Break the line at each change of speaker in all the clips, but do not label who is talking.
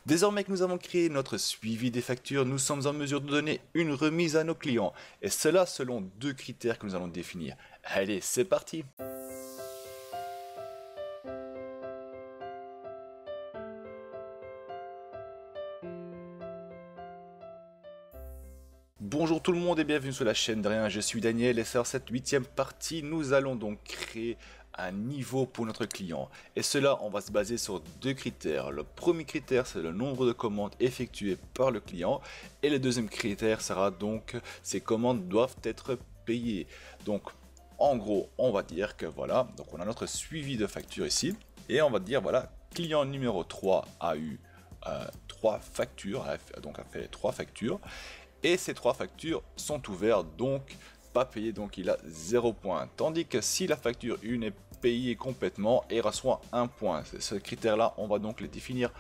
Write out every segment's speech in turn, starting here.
Désormais que nous avons créé notre suivi des factures, nous sommes en mesure de donner une remise à nos clients, et cela selon deux critères que nous allons définir. Allez, c'est parti! Bonjour tout le monde et bienvenue sur la chaîne Derrien, je suis Daniel et sur cette 8e partie, nous allons donc créer un niveau pour notre client. Et cela, on va se baser sur deux critères. Le premier critère, c'est le nombre de commandes effectuées par le client. Et le deuxième critère sera donc, ces commandes doivent être payées. Donc, en gros, on va dire que voilà, donc on a notre suivi de facture ici. Et on va dire, voilà, client numéro 3 a eu 3 factures, donc a fait 3 factures. Et ces 3 factures sont ouvertes, donc pas payées, donc il a 0 point. Tandis que si la facture 1 est payée complètement et reçoit 1 point. Ce critère-là, on va donc les définir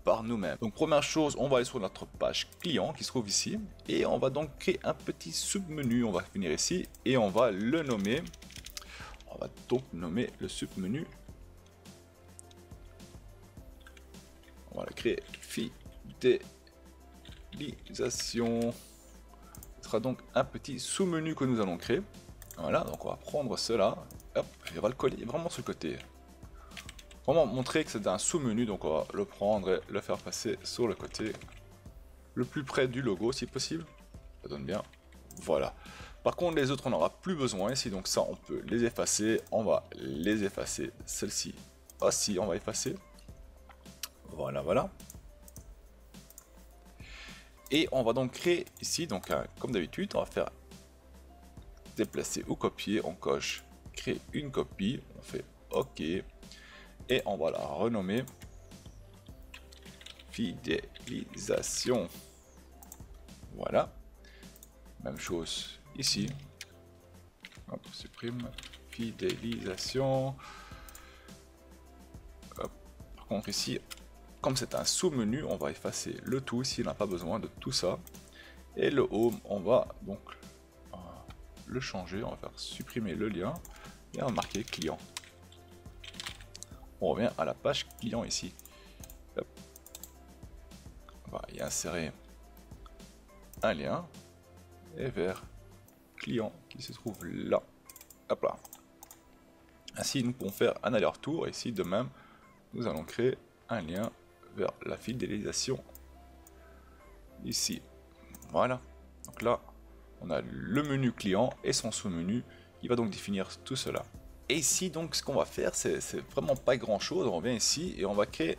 par nous-mêmes. Donc première chose, on va aller sur notre page client qui se trouve ici. Et on va donc créer un petit submenu, on va finir ici. Et on va le nommer. On va donc nommer le submenu. On va le créer fidélisation. Ce sera donc un petit sous-menu que nous allons créer. Voilà, donc on va prendre cela, hop, et on va le coller vraiment sur le côté. Vraiment montrer que c'est un sous-menu, donc on va le prendre et le faire passer sur le côté, le plus près du logo si possible. Ça donne bien. Voilà. Par contre, les autres on n'aura plus besoin ici, donc ça on peut les effacer. On va les effacer. Celle-ci aussi, on va effacer. Voilà, voilà. Et on va donc créer ici, donc comme d'habitude, on va faire déplacer ou copier, on coche créer une copie, on fait OK, et on va la renommer fidélisation. Voilà, même chose ici, hop, supprime fidélisation. Hop. Par contre ici, comme c'est un sous-menu, on va effacer le tout ici, on n'a pas besoin de tout ça. Et le home, on va donc le changer, on va faire supprimer le lien et on va marquer client. On revient à la page client ici. Hop. On va y insérer un lien et vers client qui se trouve là. Hop là. Ainsi nous pouvons faire un aller-retour. Ici de même, nous allons créer un lien vers la fidélisation ici. Voilà. Donc là, on a le menu client et son sous-menu qui va donc définir tout cela. Et ici, donc, ce qu'on va faire, c'est vraiment pas grand chose. On vient ici et on va créer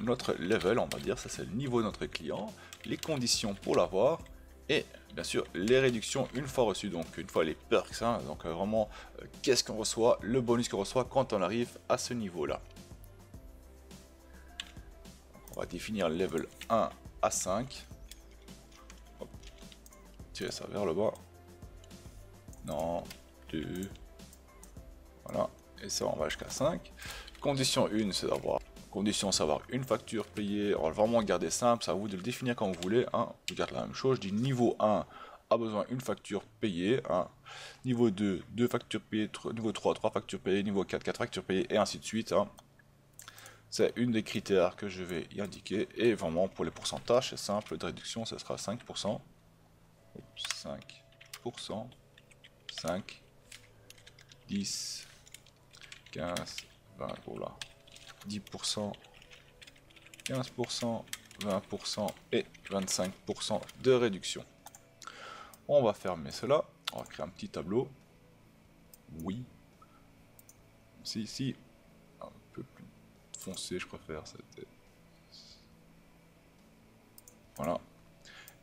notre level, on va dire, ça c'est le niveau de notre client, les conditions pour l'avoir et bien sûr les réductions une fois reçues, donc une fois les perks, hein, donc vraiment qu'est-ce qu'on reçoit, le bonus qu'on reçoit quand on arrive à ce niveau-là. On va définir level 1 à 5. Hop. Tirer ça vers le bas. Non, 2. Voilà. Et ça, on va jusqu'à 5. Condition 1, c'est d'avoir. Condition, c'est d'avoir une facture payée. On va vraiment garder simple. C'est à vous de le définir comme vous voulez. Hein. Je garde la même chose. Je dis niveau 1 a besoin d'une facture payée. Hein. Niveau 2, 2 factures payées. Niveau 3, 3 factures payées. Niveau 4, 4 factures payées. Et ainsi de suite. Hein. C'est une des critères que je vais y indiquer. Et vraiment, pour les pourcentages, c'est simple. De réduction, ce sera 5%. 5%. 5. 10. 15. 20. Voilà. 10%. 15%. 20%. Et 25% de réduction. On va fermer cela. On va créer un petit tableau. Oui. Si. Un peu plus foncé, je préfère. Voilà.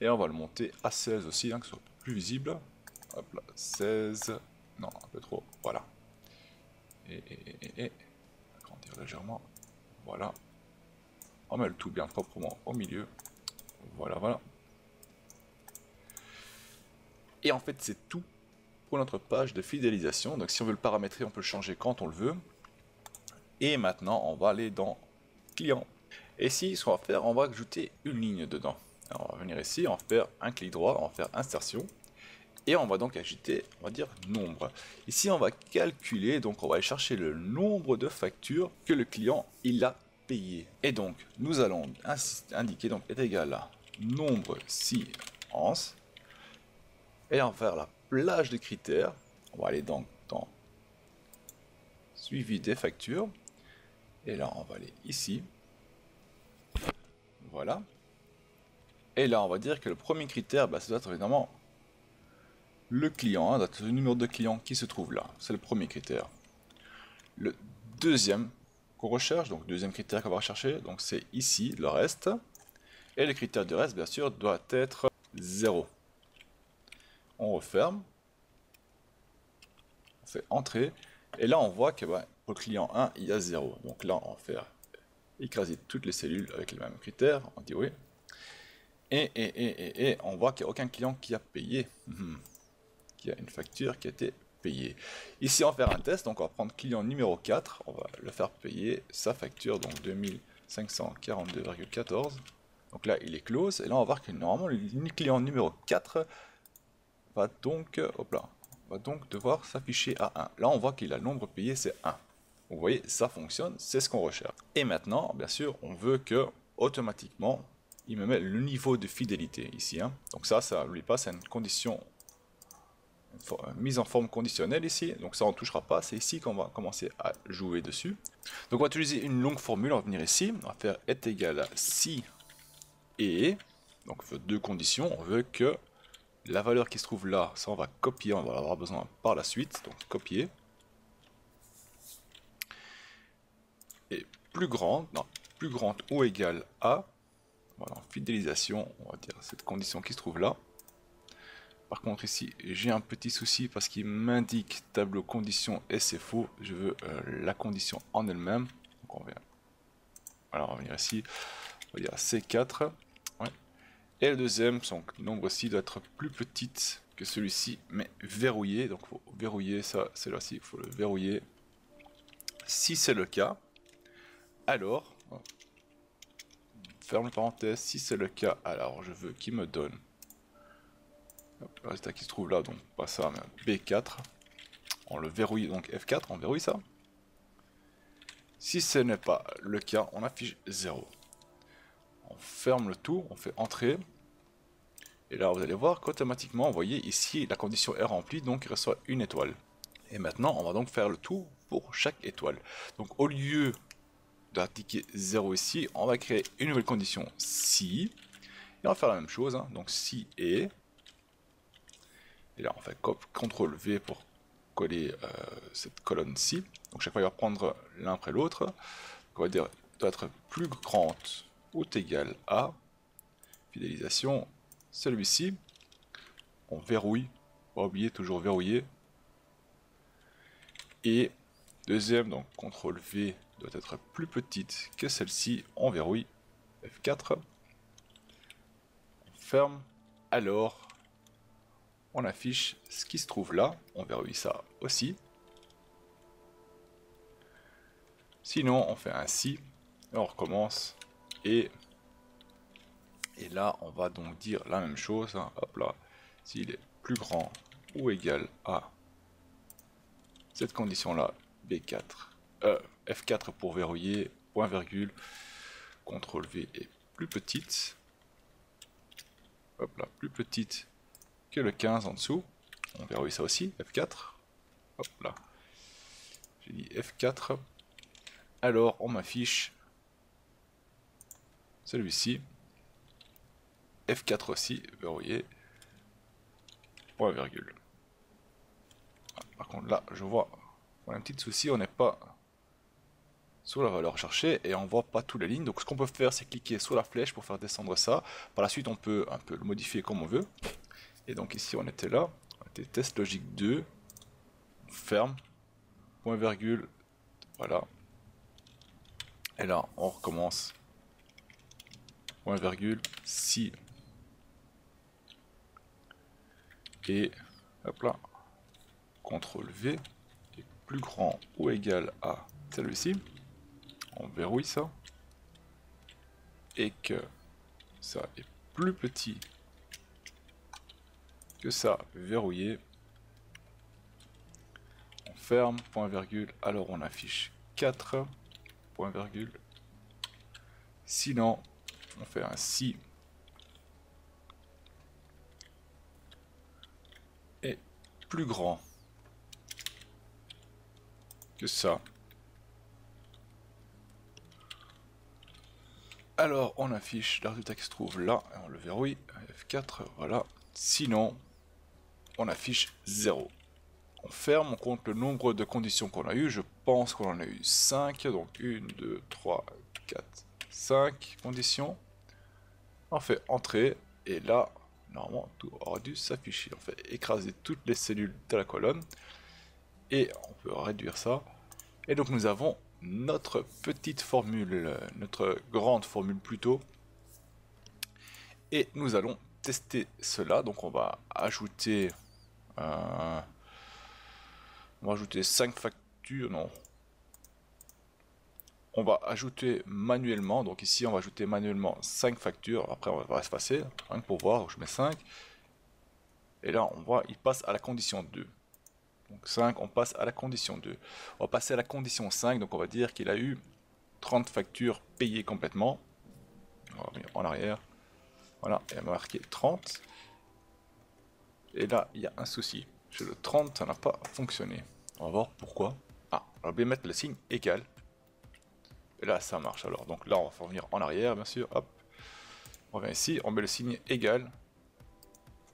Et on va le monter à 16 aussi, hein, que ce soit plus visible. Hop là, 16. Non, un peu trop. Voilà. Et agrandir légèrement. Voilà. On met le tout bien proprement au milieu. Voilà, voilà. Et en fait, c'est tout pour notre page de fidélisation. Donc si on veut le paramétrer, on peut le changer quand on le veut. Et maintenant, on va aller dans client. Et ici, ce qu'on va faire, on va ajouter une ligne dedans. Alors, on va venir ici, on va faire un clic droit, on va faire insertion. Et on va donc ajouter, on va dire, nombre. Ici, on va calculer, donc on va aller chercher le nombre de factures que le client il a payé. Et donc, nous allons indiquer donc est égal à nombre si ans. Et on va faire la plage de critères. On va aller donc dans suivi des factures. Et là, on va aller ici. Voilà. Et là, on va dire que le premier critère, ça doit être évidemment le client, hein, le numéro de client qui se trouve là. C'est le premier critère. Le deuxième qu'on recherche, donc deuxième critère qu'on va rechercher, donc c'est ici le reste. Et le critère de reste, bien sûr, doit être 0. On referme. On fait entrer. Et là, on voit que pour le client 1, il y a 0. Donc là, on va faire écraser toutes les cellules avec les mêmes critères. On dit oui. Et on voit qu'il n'y a aucun client qui a payé. Qu'il y a une facture qui a été payée. Ici, on va faire un test. Donc, on va prendre client numéro 4. On va le faire payer sa facture, donc 2542,14. Donc là, il est close. Et là, on va voir que normalement, le client numéro 4 va donc, va donc devoir s'afficher à 1. Là, on voit qu'il a le nombre payé, c'est 1. Vous voyez, ça fonctionne, c'est ce qu'on recherche. Et maintenant, bien sûr, on veut que, automatiquement, il me met le niveau de fidélité ici. Hein. Donc ça, n'oublie pas, c'est une condition, une mise en forme conditionnelle ici. Donc ça, on ne touchera pas, c'est ici qu'on va commencer à jouer dessus. Donc on va utiliser une longue formule, on va venir ici, on va faire est égal à si et, donc on veut deux conditions, on veut que la valeur qui se trouve là, ça on va copier, on va avoir besoin par la suite, donc copier. Et plus grande ou égale à, voilà, fidélisation, on va dire cette condition qui se trouve là. Par contre ici, j'ai un petit souci parce qu'il m'indique tableau condition et c'est faux, je veux la condition en elle-même. Donc on va, alors on va venir ici, on va dire C4. Ouais. Et le deuxième, son nombre-ci doit être plus petite que celui-ci, mais verrouillé. Donc il faut verrouiller ça, celui-ci, il faut le verrouiller. Si c'est le cas, alors, ferme parenthèse, si c'est le cas, alors je veux qu'il me donne le résultat qui se trouve là, donc pas ça, mais B4. On le verrouille, donc F4, on verrouille ça. Si ce n'est pas le cas, on affiche 0. On ferme le tout, on fait entrer. Et là, vous allez voir qu'automatiquement, vous voyez ici, la condition est remplie, donc il reçoit une étoile. Et maintenant, on va donc faire le tout pour chaque étoile. Donc au lieu d'indiquer 0 ici, on va créer une nouvelle condition si. Et on va faire la même chose, hein. Donc si et là, on fait CTRL V pour coller cette colonne-ci. Donc chaque fois, il va prendre l'un après l'autre. On va dire doit être plus grande ou égale à fidélisation. Celui-ci, on verrouille. Pas oublier, toujours verrouiller. Et deuxième, donc CTRL V doit être plus petite que celle-ci. On verrouille. F4. On ferme. Alors, on affiche ce qui se trouve là. On verrouille ça aussi. Sinon, on fait un si. Et on recommence. Et là, on va donc dire la même chose. Hein. Hop là. S'il est plus grand ou égal à cette condition-là, B4. F4 pour verrouiller. Point virgule. CTRL V est plus petite. Hop là, plus petite que le 15 en dessous. On verrouille ça aussi. F4. Hop là. J'ai dit F4. Alors, on m'affiche celui-ci. F4 aussi, verrouillé. Point virgule. Par contre, là, je vois un petit souci, on n'est pas sur la valeur recherchée et on voit pas toutes les lignes. Donc, ce qu'on peut faire, c'est cliquer sur la flèche pour faire descendre ça. Par la suite, on peut un peu le modifier comme on veut. Et donc, ici, on était là. On était test logique 2. On ferme. Point virgule. Voilà. Et là, on recommence. Point virgule. Si. Et hop là. CTRL V est plus grand ou égal à celui-ci. On verrouille ça. Et que ça est plus petit que ça verrouillé. On ferme, point virgule. Alors on affiche 4, point virgule. Sinon, on fait un si est plus grand que ça. Alors, on affiche le résultat qui se trouve là, et on le verrouille, F4, voilà. Sinon, on affiche 0. On ferme, on compte le nombre de conditions qu'on a eu. Je pense qu'on en a eu 5, donc 1, 2, 3, 4, 5 conditions. On fait entrer, et là, normalement, tout aura dû s'afficher. On fait écraser toutes les cellules de la colonne, et on peut réduire ça. Et donc nous avons notre petite formule, notre grande formule plutôt. Et nous allons tester cela. Donc on va ajouter 5 factures, non. On va ajouter manuellement, donc ici on va ajouter manuellement 5 factures, après on va espacer, rien que pour voir, je mets 5. Et là on voit, il passe à la condition 2. Donc 5, on passe à la condition 2. On va passer à la condition 5, donc on va dire qu'il a eu 30 factures payées complètement. On va revenir en arrière. Voilà, il y a marqué 30. Et là, il y a un souci. Chez le 30, ça n'a pas fonctionné. On va voir pourquoi. Ah, on va bien mettre le signe égal. Et là, ça marche alors. Donc là, on va revenir en arrière, bien sûr. Hop. On revient ici, on met le signe égal.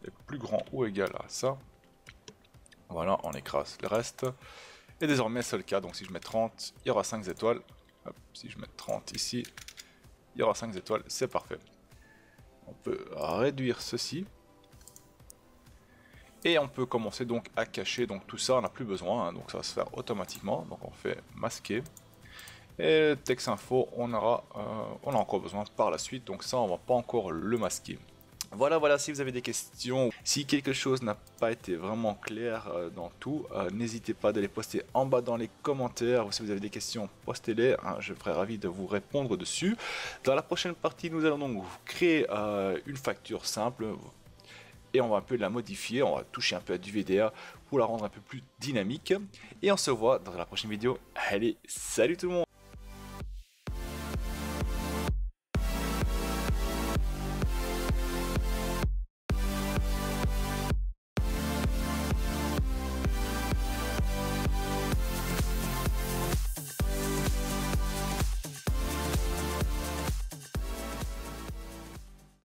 C'est plus grand ou égal à ça. Voilà, on écrase le reste. Et désormais, c'est le cas. Donc si je mets 30, il y aura 5 étoiles. Hop, si je mets 30 ici, il y aura 5 étoiles. C'est parfait. On peut réduire ceci. Et on peut commencer donc à cacher. Donc tout ça, on n'a plus besoin. Hein, donc ça va se faire automatiquement. Donc on fait masquer. Et le texte info, on a encore besoin par la suite. Donc ça, on va pas encore le masquer. Voilà, si vous avez des questions, si quelque chose n'a pas été vraiment clair dans tout, n'hésitez pas de les poster en bas dans les commentaires, ou si vous avez des questions, postez-les, hein, je serai ravi de vous répondre dessus. Dans la prochaine partie, nous allons donc créer une facture simple, et on va un peu la modifier, on va toucher un peu à du VDA pour la rendre un peu plus dynamique, et on se voit dans la prochaine vidéo. Allez, salut tout le monde!